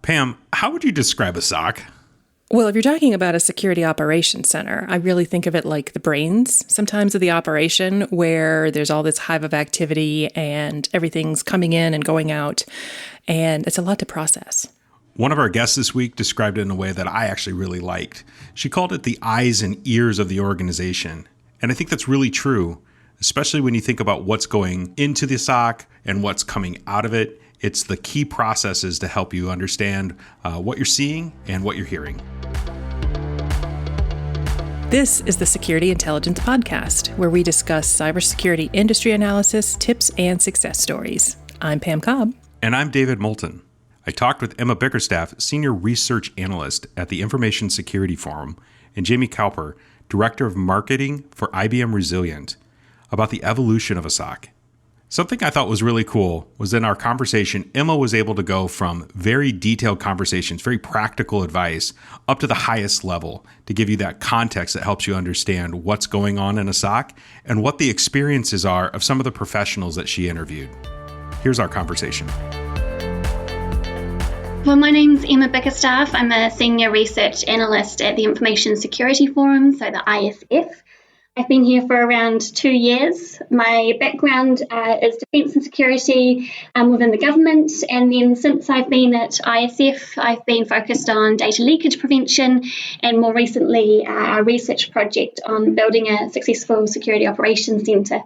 Pam, how would you describe a SOC? Well, if you're talking about a security operations center, I really think of it like the brains sometimes of the operation, where there's all this hive of activity and everything's coming in and going out, and it's a lot to process. One of our guests this week described it in a way that I actually really liked. She called it the eyes and ears of the organization. And I think that's really true, especially when you think about what's going into the SOC and what's coming out of it. It's the key processes to help you understand what you're seeing and what you're hearing. This is the Security Intelligence Podcast, where we discuss cybersecurity industry analysis, tips, and success stories. I'm Pam Cobb. And I'm David Moulton. I talked with Emma Bickerstaffe, Senior Research Analyst at the Information Security Forum, and Jamie Cowper, Director of Marketing for IBM Resilient, about the evolution of a SOC. Something I thought was really cool was in our conversation, Emma was able to go from very detailed conversations, very practical advice, up to the highest level to give you that context that helps you understand what's going on in a SOC and what the experiences are of some of the professionals that she interviewed. Here's our conversation. Well, my name's Emma Bickerstaffe. I'm a Senior Research Analyst at the Information Security Forum, so the ISF. I've been here for around 2 years. My background is defence and security within the government, and then since I've been at ISF, I've been focused on data leakage prevention and more recently a research project on building a successful security operations centre.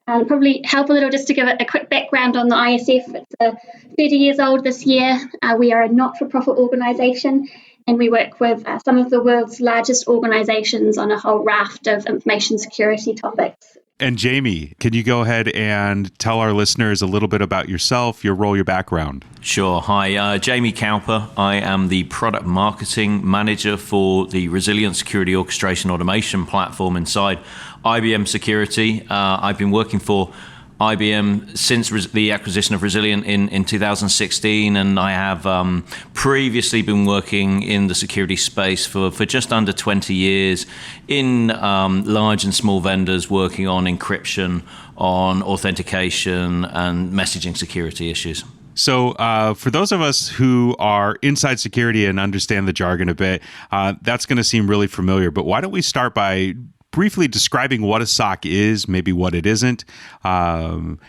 It'll probably help a little just to give it a quick background on the ISF. It's 30 years old this year. We are a not-for-profit organisation, and we work with some of the world's largest organisations on a whole raft of information security topics. And Jamie, can you go ahead and tell our listeners a little bit about yourself, your role, your background? Sure. Hi, Jamie Cowper. I am the Product Marketing Manager for the Resilient Security Orchestration Automation platform inside IBM Security. I've been working for IBM since the acquisition of Resilient in 2016, and I have previously been working in the security space for just under 20 years in large and small vendors working on encryption, on authentication, and messaging security issues. So for those of us who are inside security and understand the jargon a bit, that's going to seem really familiar. But why don't we start by briefly describing what a SOC is, maybe what it isn't, and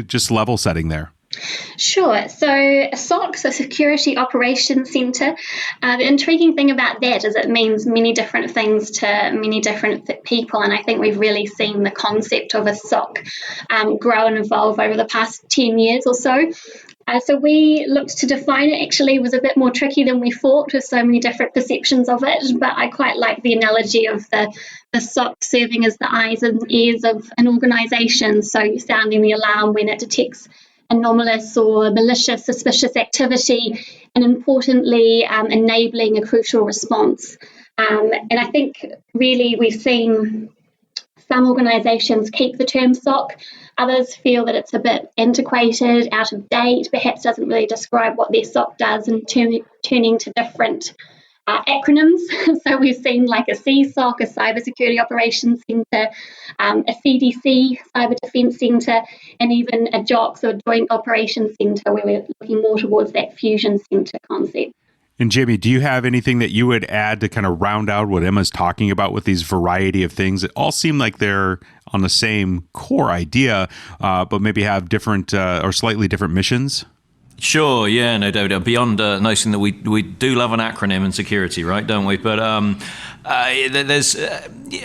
just level setting there. Sure. So a SOC, so Security Operations Centre, the intriguing thing about that is it means many different things to many different people, and I think we've really seen the concept of a SOC grow and evolve over the past 10 years or so. So we looked to define it. Actually, it was a bit more tricky than we thought with so many different perceptions of it, but I quite like the analogy of the SOC serving as the eyes and ears of an organisation, so sounding the alarm when it detects anomalous or malicious, suspicious activity, and importantly, enabling a crucial response. And I think really we've seen some organisations keep the term SOC. Others feel that it's a bit antiquated, out of date, perhaps doesn't really describe what their SOC does, and turning to different acronyms. So we've seen like a CSOC, a Cybersecurity Operations Centre, a CDC, Cyber Defence Centre, and even a JOCS or Joint Operations Centre, where we're looking more towards that fusion centre concept. And Jamie, do you have anything that you would add to kind of round out what Emma's talking about with these variety of things that all seem like they're on the same core idea, but maybe have different or slightly different missions? Sure, yeah, no doubt. Beyond noticing that we do love an acronym in security, right, don't we? But there's,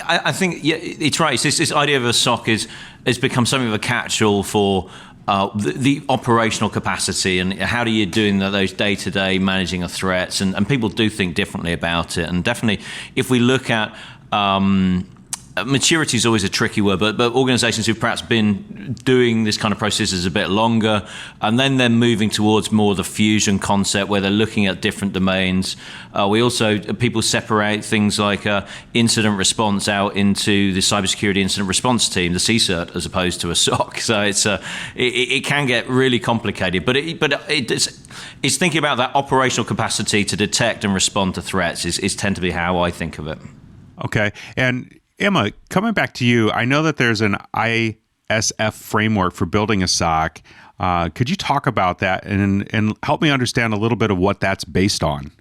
I think, yeah, it's right. It's this idea of a SOC has become something of a catch-all for the operational capacity, and how do you doing those day-to-day managing of threats, and people do think differently about it. And definitely, if we look at maturity is always a tricky word, but organizations who've perhaps been doing this kind of processes a bit longer, and then they're moving towards more the fusion concept where they're looking at different domains. People separate things like incident response out into the cybersecurity incident response team, the CSIRT, as opposed to a SOC. So it can get really complicated, but it's thinking about that operational capacity to detect and respond to threats is tend to be how I think of it. Okay. And Emma, coming back to you, I know that there's an ISF framework for building a SOC. Could you talk about that and help me understand a little bit of what that's based on?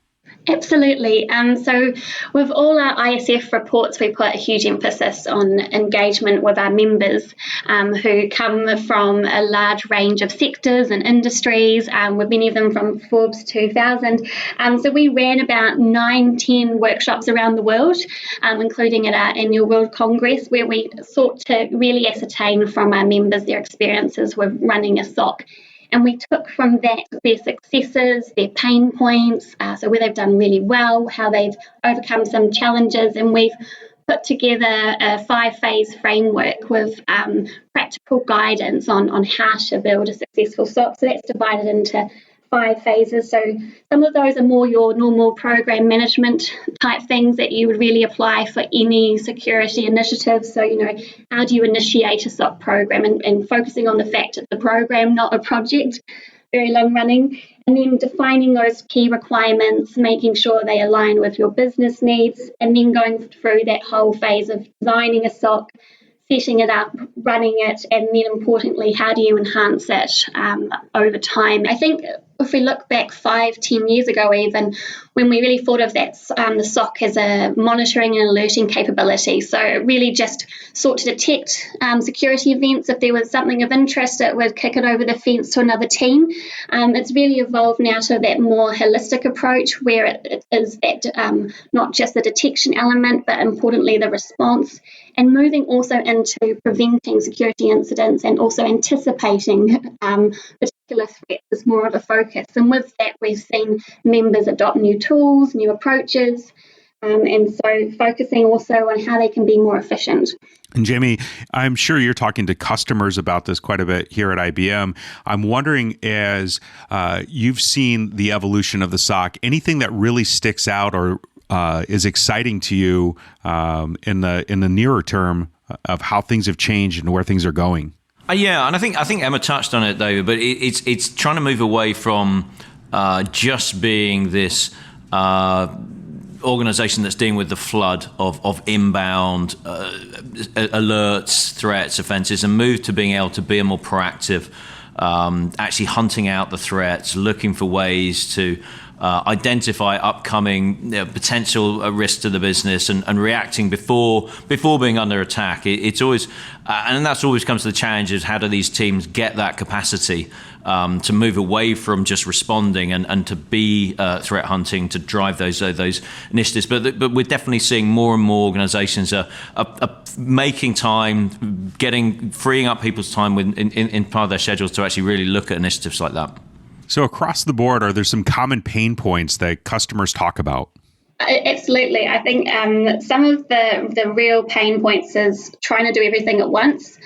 Absolutely. So with all our ISF reports, we put a huge emphasis on engagement with our members who come from a large range of sectors and industries, with many of them from Forbes 2000. So we ran about 9-10 workshops around the world, including at our annual World Congress, where we sought to really ascertain from our members their experiences with running a SOC. And we took from that their successes, their pain points, so where they've done really well, how they've overcome some challenges, and we've put together a 5-phase framework with practical guidance on how to build a successful SOC. So that's divided into 5 phases. So some of those are more your normal program management type things that you would really apply for any security initiative. So, how do you initiate a SOC program and focusing on the fact it's a program, not a project, very long running. And then defining those key requirements, making sure they align with your business needs, and then going through that whole phase of designing a SOC, setting it up, running it, and then importantly, how do you enhance it over time? I think if we look back 5-10 years ago even, when we really thought of that, the SOC as a monitoring and alerting capability. So it really just sought to detect security events. If there was something of interest, it would kick it over the fence to another team. It's really evolved now to that more holistic approach where it is that not just the detection element, but importantly the response, and moving also into preventing security incidents and also anticipating particular threats is more of a focus. And with that, we've seen members adopt new tools, new approaches, and so focusing also on how they can be more efficient. And Jamie, I'm sure you're talking to customers about this quite a bit here at IBM. I'm wondering, as you've seen the evolution of the SOC, anything that really sticks out or is exciting to you in the nearer term of how things have changed and where things are going? Yeah, and I think Emma touched on it, David. But it's trying to move away from just being this organization that's dealing with the flood of inbound alerts, threats, offenses, and move to being able to be a more proactive, actually hunting out the threats, looking for ways to identify upcoming potential risks to the business and reacting before being under attack. It's always, and that's always comes to the challenge is how do these teams get that capacity to move away from just responding and to be threat hunting, to drive those initiatives. But we're definitely seeing more and more organizations are making time, freeing up people's time in part of their schedules to actually really look at initiatives like that. So across the board, are there some common pain points that customers talk about? Absolutely. I think some of the real pain points is trying to do everything at once.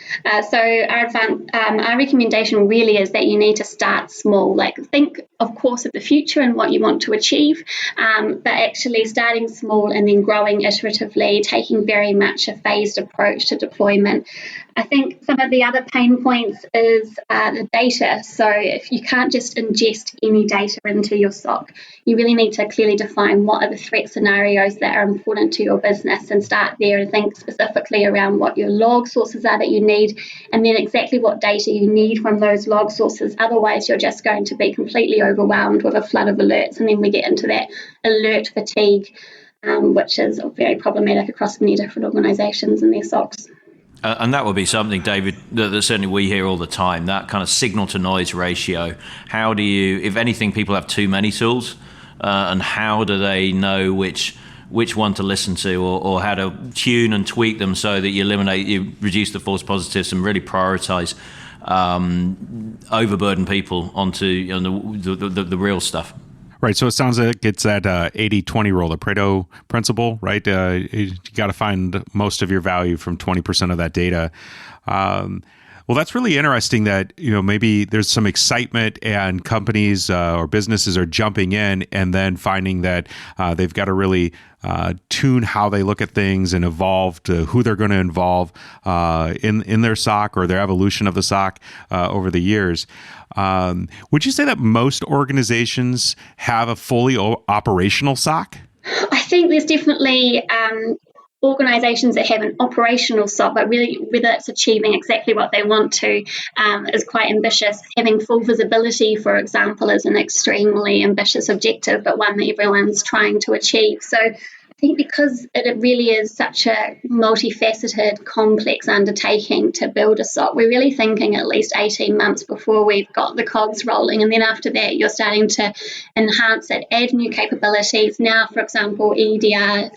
So our recommendation really is that you need to start small. Like think, of course, of the future and what you want to achieve, but actually starting small and then growing iteratively, taking very much a phased approach to deployment. I think some of the other pain points is the data. So if you can't just ingest any data into your SOC, you really need to clearly define what are the threat scenarios that are important to your business and start there and think specifically around what your log sources are that you need and then exactly what data you need from those log sources. Otherwise, you're just going to be completely overwhelmed with a flood of alerts, and then we get into that alert fatigue, which is very problematic across many different organizations and their SOCs. And that would be something, David, that certainly we hear all the time, that kind of signal to noise ratio. How do you, if anything, people have too many tools, and how do they know which one to listen to or how to tune and tweak them so that you reduce the false positives and really prioritize overburden people onto the real stuff? Right. So it sounds like it's that 80-20 rule, the Pareto principle, right? You got to find most of your value from 20% of that data. Well, that's really interesting that, maybe there's some excitement and companies or businesses are jumping in and then finding that they've got to really tune how they look at things and evolve to who they're going to involve in their SOC or their evolution of the SOC over the years. Would you say that most organizations have a fully operational SOC? I think there's definitely organisations that have an operational SOC, but really whether it's achieving exactly what they want to, is quite ambitious. Having full visibility, for example, is an extremely ambitious objective, but one that everyone's trying to achieve. So I think because it really is such a multifaceted, complex undertaking to build a SOC, we're really thinking at least 18 months before we've got the cogs rolling. And then after that, you're starting to enhance it, add new capabilities. Now, for example, EDR,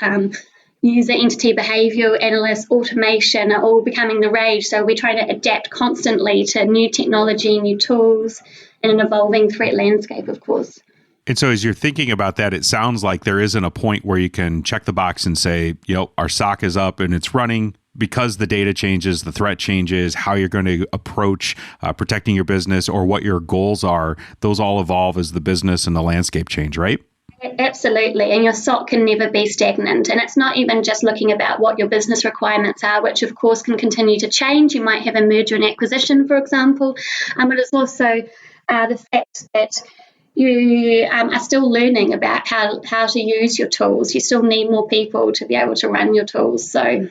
user entity behavior analysts, automation are all becoming the rage. So we're trying to adapt constantly to new technology, new tools, and an evolving threat landscape, of course. And so as you're thinking about that, it sounds like there isn't a point where you can check the box and say, our SOC is up and it's running, because the data changes, the threat changes, how you're going to approach protecting your business or what your goals are. Those all evolve as the business and the landscape change, right? Absolutely, and your SOC can never be stagnant. And it's not even just looking about what your business requirements are, which of course can continue to change. You might have a merger and acquisition, for example, but it's also the fact that you are still learning about how to use your tools. You still need more people to be able to run your tools. So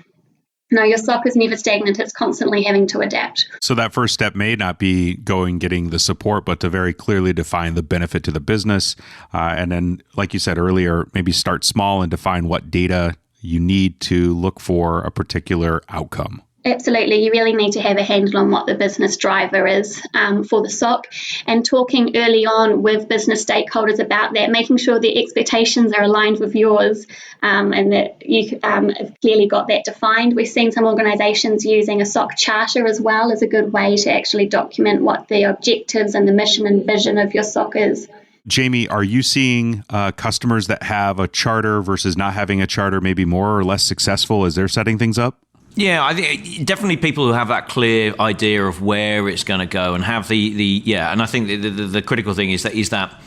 no, your SOC is never stagnant. It's constantly having to adapt. So that first step may not be getting the support, but to very clearly define the benefit to the business. And then, like you said earlier, maybe start small and define what data you need to look for a particular outcome. Absolutely. You really need to have a handle on what the business driver is for the SOC, and talking early on with business stakeholders about that, making sure the expectations are aligned with yours, and that you have clearly got that defined. We've seen some organisations using a SOC charter as well as a good way to actually document what the objectives and the mission and vision of your SOC is. Jamie, are you seeing customers that have a charter versus not having a charter maybe more or less successful as they're setting things up? Yeah, I think definitely people who have that clear idea of where it's going to go and have and I think the critical thing is that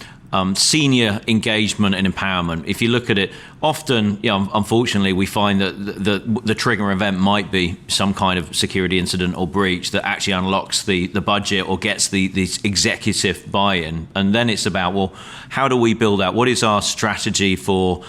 senior engagement and empowerment. If you look at it, often, unfortunately, we find that the trigger event might be some kind of security incident or breach that actually unlocks the budget or gets the executive buy-in. And then it's about, well, how do we build out? What is our strategy for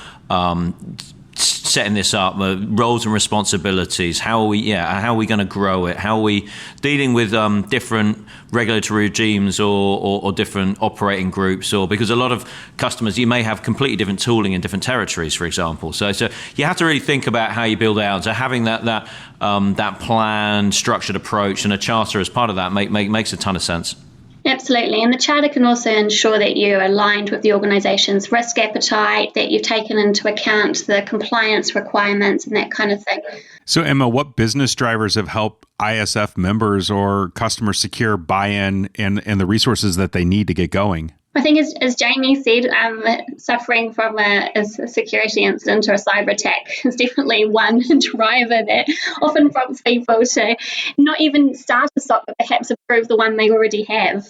setting this up, roles and responsibilities? How are we going to grow it? How are we dealing with different regulatory regimes or different operating groups? Or because a lot of customers, you may have completely different tooling in different territories, for example. So you have to really think about how you build out. So having that planned, structured approach and a charter as part of that makes a ton of sense. Absolutely. And the charter can also ensure that you're aligned with the organisation's risk appetite, that you've taken into account the compliance requirements and that kind of thing. So, Emma, what business drivers have helped ISF members or customers secure buy-in and the resources that they need to get going? I think, as Jamie said, suffering from a security incident or a cyber attack is definitely one driver that often prompts people to not even start a SOC, but perhaps improve the one they already have.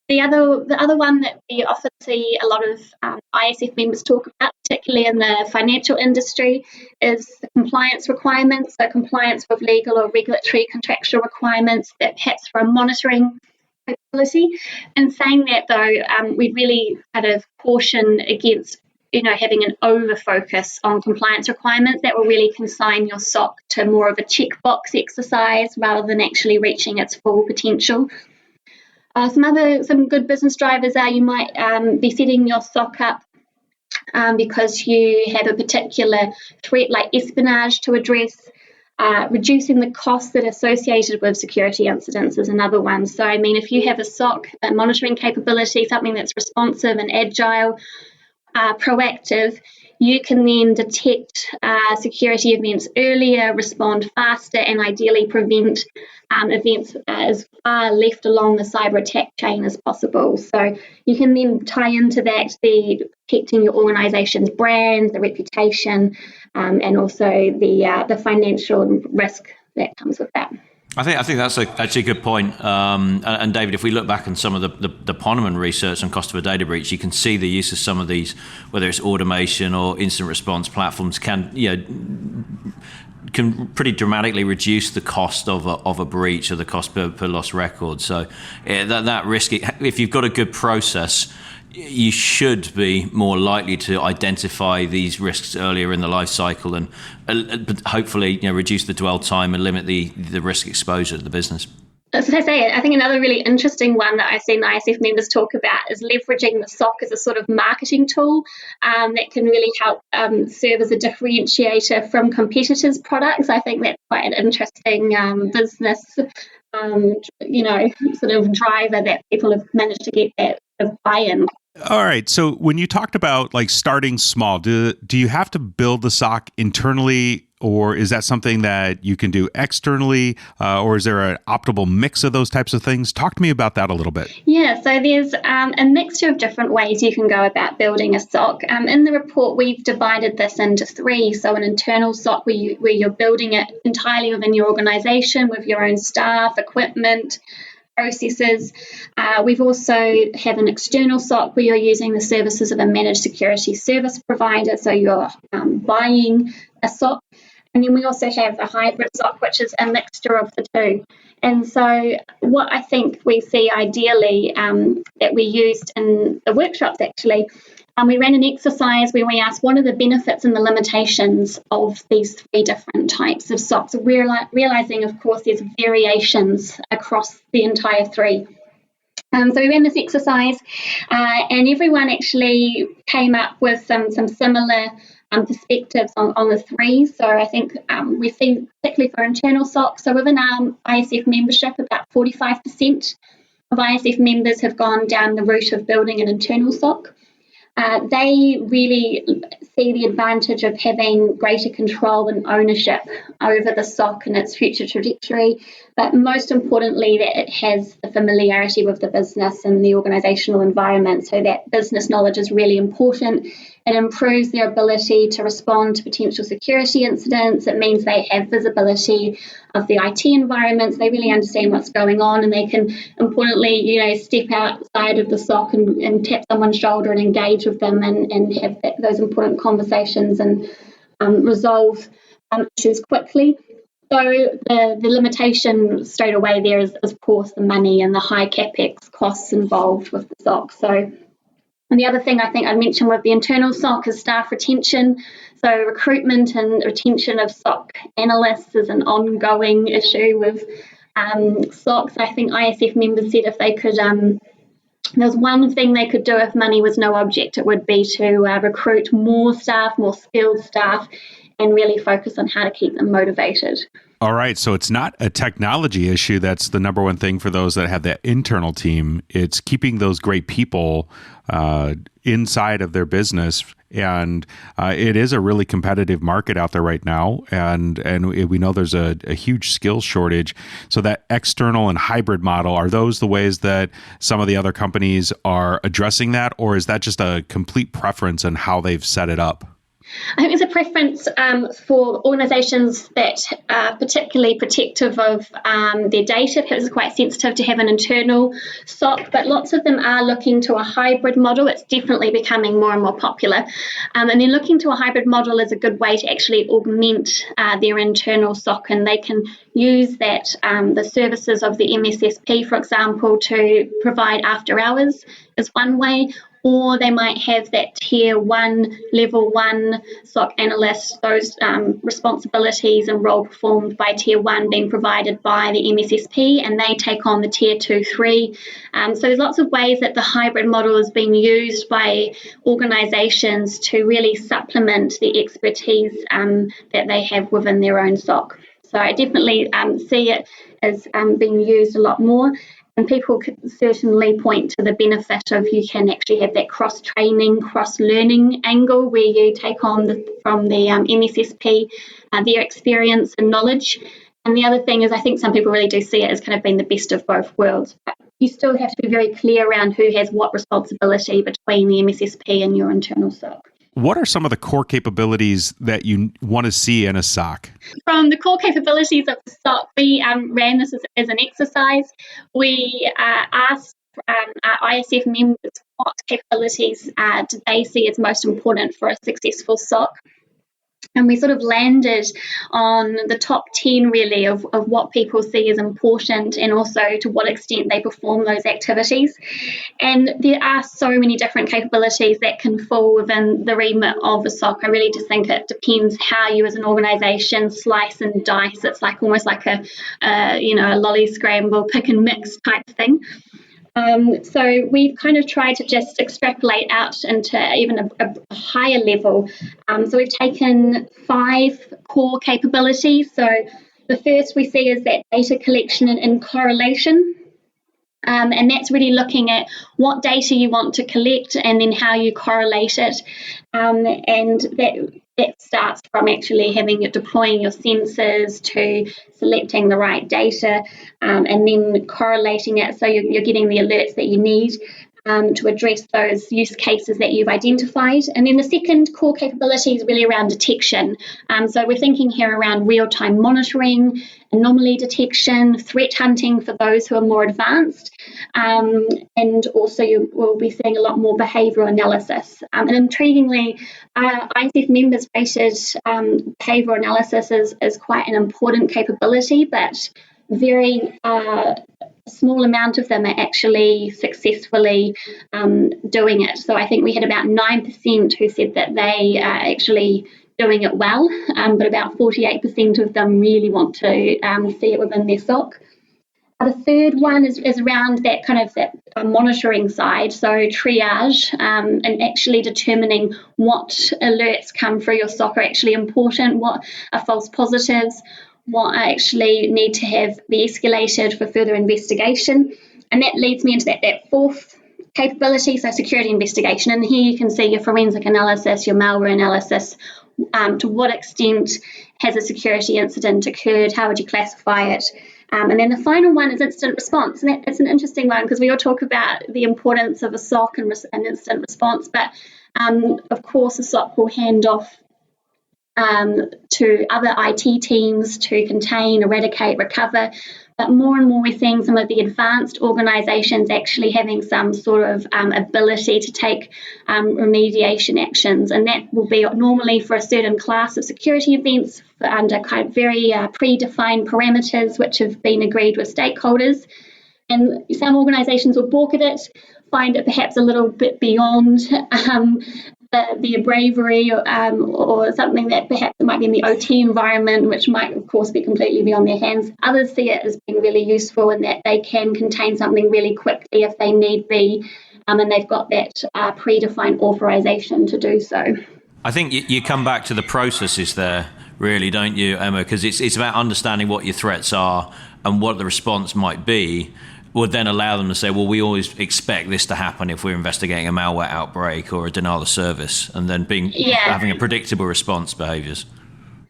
The other one that we often see a lot of ISF members talk about, particularly in the financial industry, is the compliance requirements, so compliance with legal or regulatory contractual requirements that perhaps for a monitoring capability. In saying that, though, we really kind of caution against having an over focus on compliance requirements that will really consign your SOC to more of a checkbox exercise rather than actually reaching its full potential. Some good business drivers are you might be setting your SOC up because you have a particular threat like espionage to address. Reducing the costs that are associated with security incidents is another one. So, I mean, if you have a SOC, a monitoring capability, something that's responsive and agile, proactive, you can then detect security events earlier, respond faster, and ideally prevent events as far left along the cyber attack chain as possible. So you can then tie into that the protecting your organisation's brand, the reputation, and also the financial risk that comes with that. I think that's actually a good point. And David, if we look back on some of the Ponemon research on cost of a data breach, you can see the use of some of these, whether it's automation or incident response platforms, can pretty dramatically reduce the cost of a breach or the cost per lost record. So that risk, if you've got a good process, you should be more likely to identify these risks earlier in the life cycle and hopefully reduce the dwell time and limit the risk exposure to the business. As I say, I think another really interesting one that I've seen ISF members talk about is leveraging the SOC as a sort of marketing tool that can really help serve as a differentiator from competitors' products. I think that's quite an interesting business, sort of driver that people have managed to get that buy-in. All right. So when you talked about like starting small, do you have to build the SOC internally, or is that something that you can do externally, or is there an optimal mix of those types of things? Talk to me about that a little bit. Yeah, so there's a mixture of different ways you can go about building a SOC. In the report, we've divided this into three. So an internal SOC where you're building it entirely within your organization with your own staff, equipment, processes. We've also have an external SOC where you're using the services of a managed security service provider, so you're buying a SOC. And then we also have a hybrid SOC, which is a mixture of the two. And so what I think we see ideally that we used in the workshops actually, we ran an exercise where we asked what are the benefits and the limitations of these three different types of SOCs. We're realizing, of course, there's variations across the entire three. So we ran this exercise and everyone actually came up with some similar perspectives on the three. So I think we see, particularly for internal SOC, so within our ISF membership, about 45% of ISF members have gone down the route of building an internal SOC. They really see the advantage of having greater control and ownership over the SOC and its future trajectory, but most importantly that it has the familiarity with the business and the organisational environment, so that business knowledge is really important. It improves their ability to respond to potential security incidents. It means they have visibility of the IT environments. They really understand what's going on, and they can, importantly, step outside of the SOC and tap someone's shoulder and engage with them and have those important conversations and resolve issues quickly. So the limitation straight away there is, of course, the money and the high capex costs involved with the SOC. So. And the other thing I think I mentioned with the internal SOC is staff retention. So recruitment and retention of SOC analysts is an ongoing issue with SOCs. I think ISF members said if they could, there's one thing they could do if money was no object, it would be to recruit more staff, more skilled staff, and really focus on how to keep them motivated. All right. So it's not a technology issue. That's the number one thing for those that have that internal team. It's keeping those great people inside of their business. And it is a really competitive market out there right now. And we know there's a huge skills shortage. So that external and hybrid model, are those the ways that some of the other companies are addressing that? Or is that just a complete preference on how they've set it up? I think there's a preference for organisations that are particularly protective of their data, because it's quite sensitive to have an internal SOC, but lots of them are looking to a hybrid model. It's definitely becoming more and more popular. And then looking to a hybrid model is a good way to actually augment their internal SOC, and they can use that, the services of the MSSP, for example, to provide after hours is one way. Or they might have that tier one, level one SOC analyst, those responsibilities and role performed by tier one being provided by the MSSP, and they take on the tier 2, 3. So there's lots of ways that the hybrid model is being used by organisations to really supplement the expertise that they have within their own SOC. So I definitely see it as being used a lot more. And people could certainly point to the benefit of you can actually have that cross-training, cross-learning angle where you take on from the MSSP their experience and knowledge. And the other thing is I think some people really do see it as kind of being the best of both worlds. But you still have to be very clear around who has what responsibility between the MSSP and your internal SOC. What are some of the core capabilities that you want to see in a SOC? From the core capabilities of the SOC, we ran this as an exercise. We asked our ISF members what capabilities do they see as most important for a successful SOC. And we sort of landed on the top 10 really of what people see as important and also to what extent they perform those activities. And there are so many different capabilities that can fall within the remit of a SOC. I really just think it depends how you as an organisation slice and dice. It's like almost like a lolly scramble, pick and mix type thing. So we've kind of tried to just extrapolate out into even a higher level. So we've taken 5 core capabilities. So the first we see is that data collection and correlation. And that's really looking at what data you want to collect and then how you correlate it. And that starts from actually deploying your sensors to selecting the right data and then correlating it so you're getting the alerts that you need to address those use cases that you've identified. And then the second core capability is really around detection. So we're thinking here around real-time monitoring, anomaly detection, threat hunting for those who are more advanced, and also you will be seeing a lot more behavioural analysis. And intriguingly, ISF members rated behavioural analysis is quite an important capability, but very small amount of them are actually successfully doing it. So I think we had about 9% who said that they are actually doing it well, but about 48% of them really want to see it within their SOC. The third one is around that kind of that monitoring side, so triage and actually determining what alerts come through your SOC are actually important, what are false positives, what actually need to be escalated for further investigation. And that leads me into that fourth capability, so security investigation. And here you can see your forensic analysis, your malware analysis, to what extent has a security incident occurred, how would you classify it? And then the final one is incident response. And it's an interesting one because we all talk about the importance of a SOC and incident response, but of course a SOC will hand off to other IT teams to contain, eradicate, recover. But more and more we're seeing some of the advanced organisations actually having some sort of ability to take remediation actions. And that will be normally for a certain class of security events under kind of very predefined parameters which have been agreed with stakeholders. And some organisations will balk at it, find it perhaps a little bit beyond their bravery or something that perhaps it might be in the OT environment, which might, of course, be completely beyond their hands. Others see it as being really useful in that they can contain something really quickly if they need be, and they've got that predefined authorization to do so. I think you come back to the processes there, really, don't you, Emma? Because it's about understanding what your threats are and what the response might be, would then allow them to say, well, we always expect this to happen if we're investigating a malware outbreak or a denial of service, and then having a predictable response behaviours.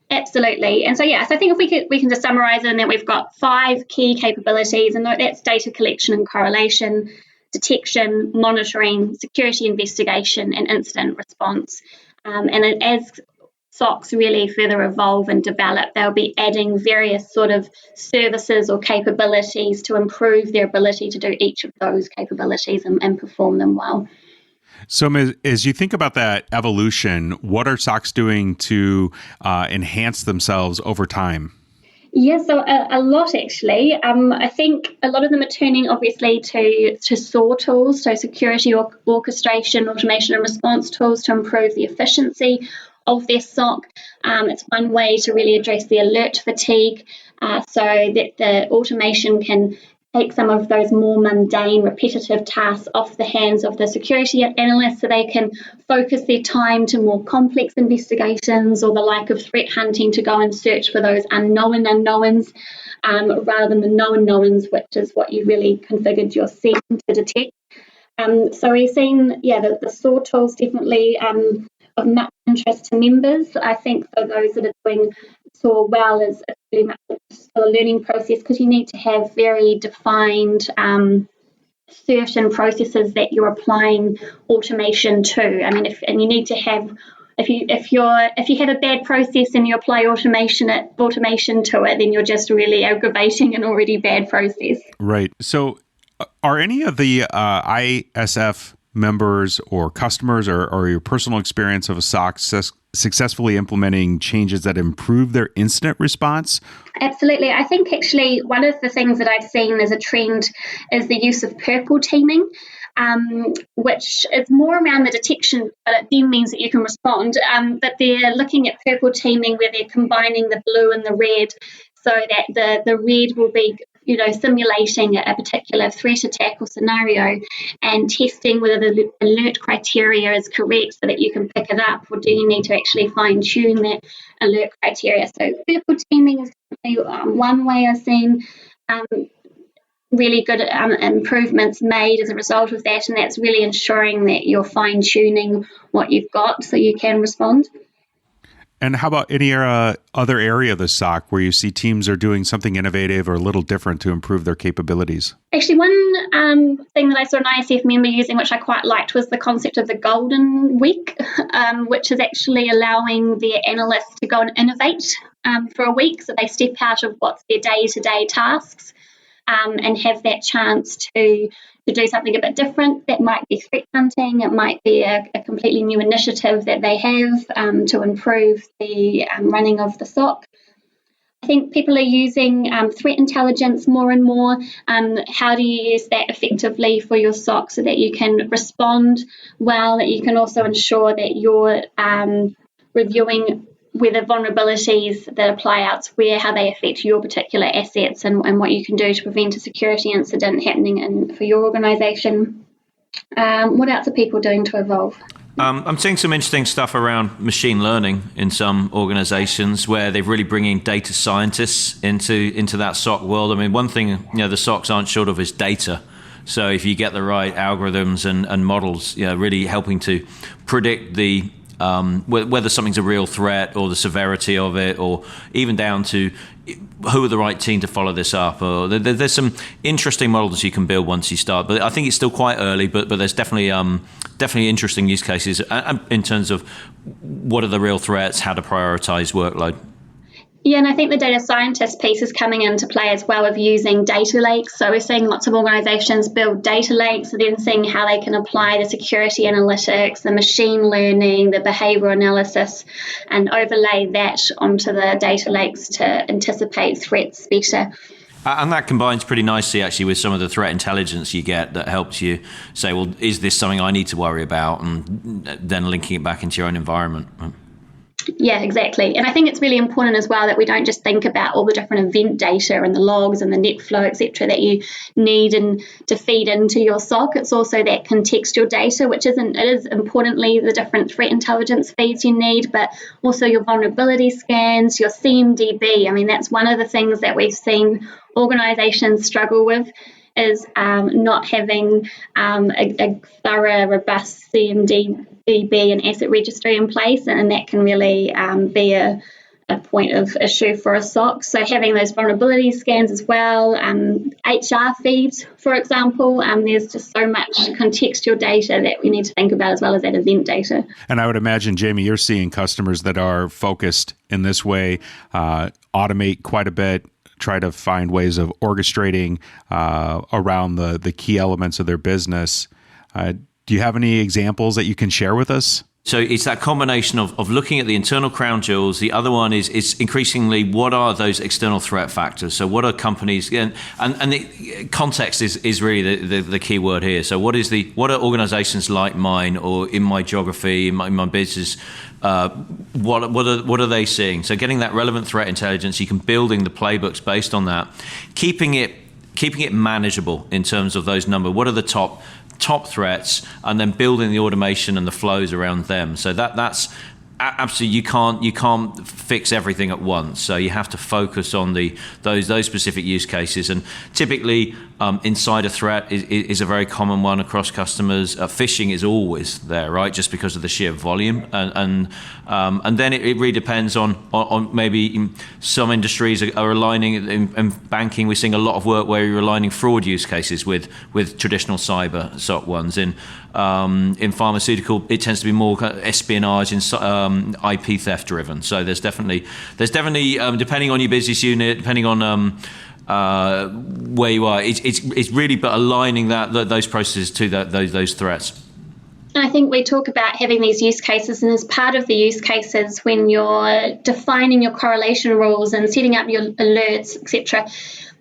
Absolutely. And so I think if we can just summarise in that we've got 5 key capabilities, and that's data collection and correlation, detection, monitoring, security investigation, and incident response. And as SOCs really further evolve and develop, they'll be adding various sort of services or capabilities to improve their ability to do each of those capabilities and perform them well. So as you think about that evolution, what are SOCs doing to enhance themselves over time? Yeah, so a lot actually. I think a lot of them are turning obviously to SOAR tools, so security orchestration, automation and response tools to improve the efficiency of their SOC. It's one way to really address the alert fatigue so that the automation can take some of those more mundane, repetitive tasks off the hands of the security analysts so they can focus their time to more complex investigations or the like of threat hunting to go and search for those unknown unknowns rather than the known knowns, which is what you really configured your SIEM to detect. So we've seen, the SOAR tools definitely of much interest to members. I think for those that are doing SOAR well is really much still a learning process because you need to have very defined certain processes that you're applying automation to. I mean, you need to have if you have a bad process and you apply automation to it, then you're just really aggravating an already bad process. Right. So, are any of the ISF members or customers or your personal experience of a SOC successfully implementing changes that improve their incident response? Absolutely. I think actually one of the things that I've seen as a trend is the use of purple teaming, which is more around the detection, but it then means that you can respond. But they're looking at purple teaming where they're combining the blue and the red so that the red will be simulating a particular threat attack or scenario and testing whether the alert criteria is correct so that you can pick it up, or do you need to actually fine-tune that alert criteria. So purple teaming is one way I've seen really good improvements made as a result of that, and that's really ensuring that you're fine-tuning what you've got so you can respond. And how about any other area of the SOC where you see teams are doing something innovative or a little different to improve their capabilities? Actually, one thing that I saw an ISF member using, which I quite liked, was the concept of the golden week, which is actually allowing their analysts to go and innovate for a week. So they step out of what's their day-to-day tasks and have that chance to do something a bit different. That might be threat hunting, it might be a completely new initiative that they have to improve the running of the SOC. I think people are using threat intelligence more and more. How do you use that effectively for your SOC so that you can respond well, that you can also ensure that you're reviewing whether vulnerabilities that apply elsewhere, how they affect your particular assets and what you can do to prevent a security incident happening for your organisation. What else are people doing to evolve? I'm seeing some interesting stuff around machine learning in some organizations where they're really bringing data scientists into that SOC world. I mean, one thing the SOCs aren't short of is data. So if you get the right algorithms and models, really helping to predict the whether something's a real threat or the severity of it, or even down to who are the right team to follow this up. Or there's some interesting models you can build once you start. But I think it's still quite early, but there's definitely interesting use cases in terms of what are the real threats, how to prioritize workload. Yeah, and I think the data scientist piece is coming into play as well of using data lakes. So we're seeing lots of organisations build data lakes, and then seeing how they can apply the security analytics, the machine learning, the behavioural analysis, and overlay that onto the data lakes to anticipate threats better. And that combines pretty nicely, actually, with some of the threat intelligence you get that helps you say, well, is this something I need to worry about? And then linking it back into your own environment. Yeah, exactly. And I think it's really important as well that we don't just think about all the different event data and the logs and the net flow, etc., that you need and to feed into your SOC. It's also that contextual data, which it is importantly the different threat intelligence feeds you need, but also your vulnerability scans, your CMDB. I mean, that's one of the things that we've seen organizations struggle with, is not having a thorough, robust CMDB and asset registry in place, and that can really be a point of issue for a SOC. So having those vulnerability scans as well, HR feeds, for example, there's just so much contextual data that we need to think about as well as that event data. And I would imagine, Jamie, you're seeing customers that are focused in this way, automate quite a bit, try to find ways of orchestrating around the key elements of their business. Do you have any examples that you can share with us? So it's that combination of looking at the internal crown jewels. The other one is increasingly what are those external threat factors? So what are companies, and the context is really the key word here. So what are organizations like mine or in my geography, in my business, what are they seeing? So getting that relevant threat intelligence, you can building the playbooks based on that, keeping it manageable in terms of those numbers. What are the top threats, and then building the automation and the flows around them. So that's absolutely, you can't fix everything at once. So you have to focus on those specific use cases. And typically, insider threat is a very common one across customers. Phishing is always there, right? Just because of the sheer volume. And then it really depends on maybe some industries are aligning. In banking, we're seeing a lot of work where you're aligning fraud use cases with traditional cyber SOC ones. In pharmaceutical, it tends to be more kind of espionage and IP theft driven. So there's definitely depending on your business unit, depending on where you are, it's really but aligning those processes to those threats. And I think we talk about having these use cases, and as part of the use cases, when you're defining your correlation rules and setting up your alerts, etc.,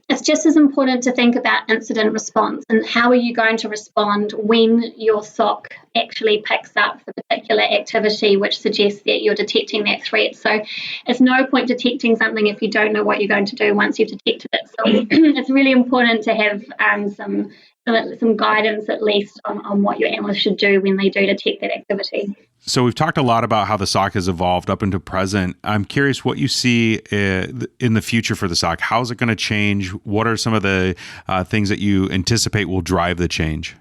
it's just as important to think about incident response and how are you going to respond when your SOC actually picks up the particular activity which suggests that you're detecting that threat. So it's no point detecting something if you don't know what you're going to do once you've detected it. So it's really important to have some guidance at least on what your analysts should do when they do detect that activity. So we've talked a lot about how the SOC has evolved up into present. I'm curious what you see in the future for the SOC. How is it going to change? What are some of the things that you anticipate will drive the change?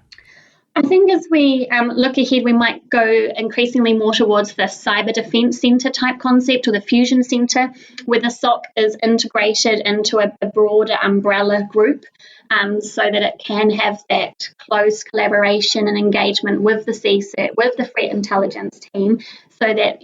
I think as we look ahead, we might go increasingly more towards the cyber defense center type concept or the fusion center, where the SOC is integrated into a broader umbrella group. So that it can have that close collaboration and engagement with the CSIRT, with the threat intelligence team, so that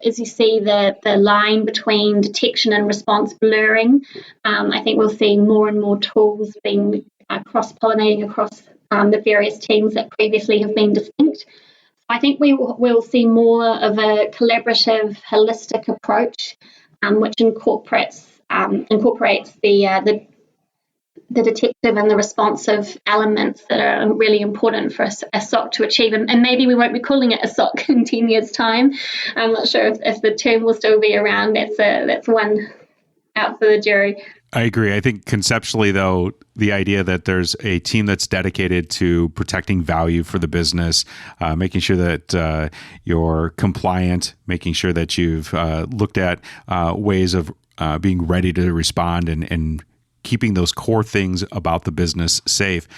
as you see the line between detection and response blurring, I think we'll see more and more tools being cross-pollinating across the various teams that previously have been distinct. I think we'll see more of a collaborative, holistic approach, which incorporates the detective and the responsive elements that are really important for a SOC to achieve. And maybe we won't be calling it a SOC in 10 years' time. I'm not sure if the term will still be around. That's one out for the jury. I agree. I think conceptually, though, the idea that there's a team that's dedicated to protecting value for the business, making sure that you're compliant, making sure that you've looked at ways of being ready to respond and keeping those core things about the business safe,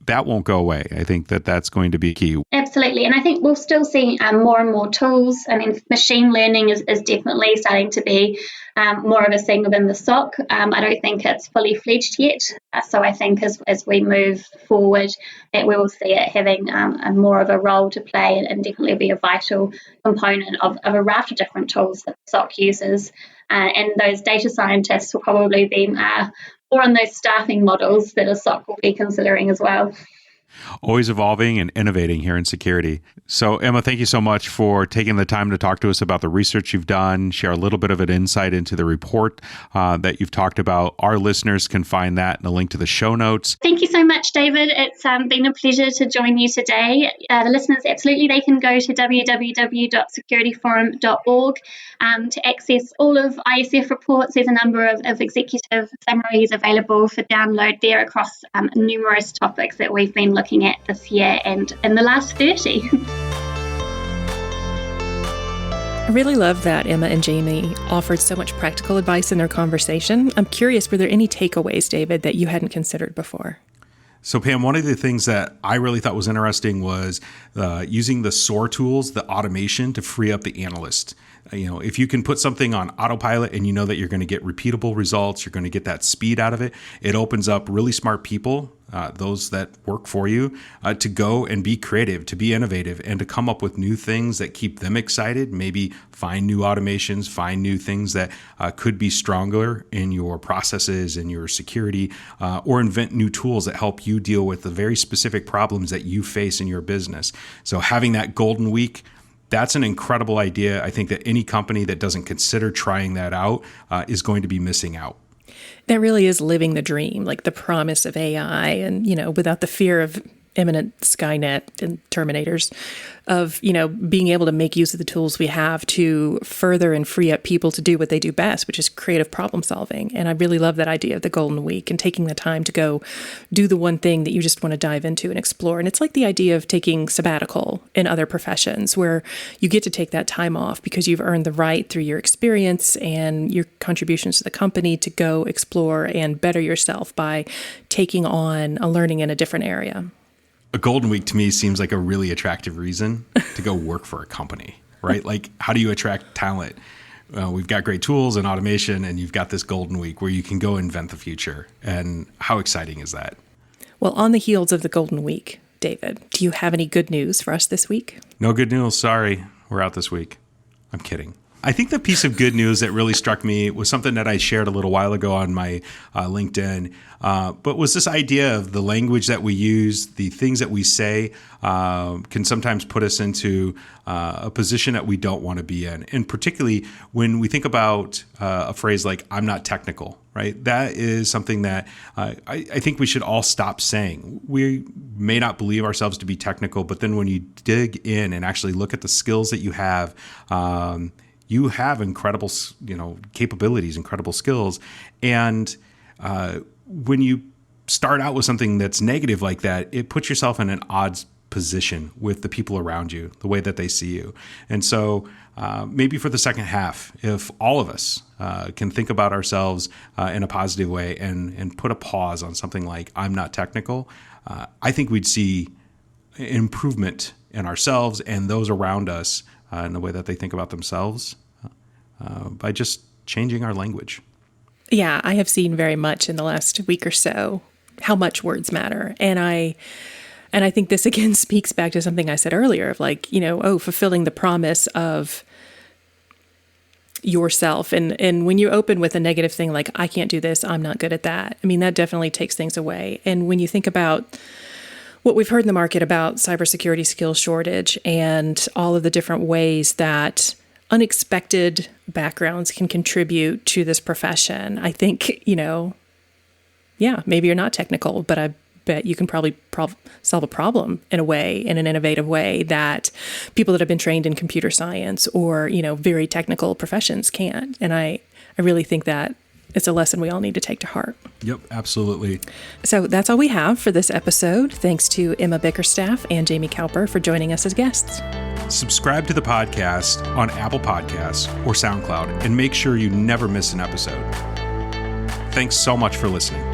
that won't go away. I think that that's going to be key. Absolutely. And I think we'll still see more and more tools. I mean, machine learning is definitely starting to be more of a thing within the SOC. I don't think it's fully fledged yet. So I think as we move forward, that we will see it having a more of a role to play and definitely be a vital component of a raft of different tools that the SOC uses. And those data scientists will probably be more on those staffing models that a SOC will be considering as well. Always evolving and innovating here in security. So, Emma, thank you so much for taking the time to talk to us about the research you've done, share a little bit of an insight into the report that you've talked about. Our listeners can find that and a link to the show notes. Thank you so much, David. It's been a pleasure to join you today. The listeners, absolutely, they can go to www.securityforum.org to access all of ISF reports. There's a number of executive summaries available for download there across numerous topics that we've been looking at this year and in the last 30. I really love that Emma and Jamie offered so much practical advice in their conversation. I'm curious, were there any takeaways, David, that you hadn't considered before? So, Pam, one of the things that I really thought was interesting was using the SOAR tools, the automation, to free up the analyst. If you can put something on autopilot and you know that you're going to get repeatable results, you're going to get that speed out of it, it opens up really smart people, those that work for you, to go and be creative, to be innovative, and to come up with new things that keep them excited, maybe find new automations, find new things that could be stronger in your processes and your security, or invent new tools that help you deal with the very specific problems that you face in your business. So having that golden week, that's an incredible idea. I think that any company that doesn't consider trying that out is going to be missing out. That really is living the dream, like the promise of AI and, without the fear of imminent Skynet and Terminators, of, being able to make use of the tools we have to further and free up people to do what they do best, which is creative problem solving. And I really love that idea of the golden week and taking the time to go do the one thing that you just want to dive into and explore. And it's like the idea of taking sabbatical in other professions, where you get to take that time off because you've earned the right through your experience and your contributions to the company to go explore and better yourself by taking on a learning in a different area. A golden week to me seems like a really attractive reason to go work for a company, right? Like, how do you attract talent? We've got great tools and automation, and you've got this golden week where you can go invent the future. And how exciting is that? Well, on the heels of the golden week, David, do you have any good news for us this week? No good news. Sorry. We're out this week. I'm kidding. I think the piece of good news that really struck me was something that I shared a little while ago on my LinkedIn, but was this idea of the language that we use, the things that we say can sometimes put us into a position that we don't want to be in. And particularly when we think about a phrase like, I'm not technical, right? That is something that I think we should all stop saying. We may not believe ourselves to be technical, but then when you dig in and actually look at the skills that you have incredible, capabilities, incredible skills. And when you start out with something that's negative like that, it puts yourself in an odd position with the people around you, the way that they see you. And so maybe for the second half, if all of us can think about ourselves in a positive way and put a pause on something like, I'm not technical, I think we'd see improvement in ourselves and those around us in the way that they think about themselves by just changing our language. Yeah, I have seen very much in the last week or so how much words matter. And I think this again speaks back to something I said earlier of fulfilling the promise of yourself. And when you open with a negative thing like, I can't do this, I'm not good at that, I mean, that definitely takes things away. And when you think about what we've heard in the market about cybersecurity skills shortage and all of the different ways that unexpected backgrounds can contribute to this profession, I think, maybe you're not technical, but I bet you can probably solve a problem in an innovative way that people that have been trained in computer science or, very technical professions can't. And I really think that it's a lesson we all need to take to heart. Yep, absolutely. So that's all we have for this episode. Thanks to Emma Bickerstaffe and Jamie Cowper for joining us as guests. Subscribe to the podcast on Apple Podcasts or SoundCloud and make sure you never miss an episode. Thanks so much for listening.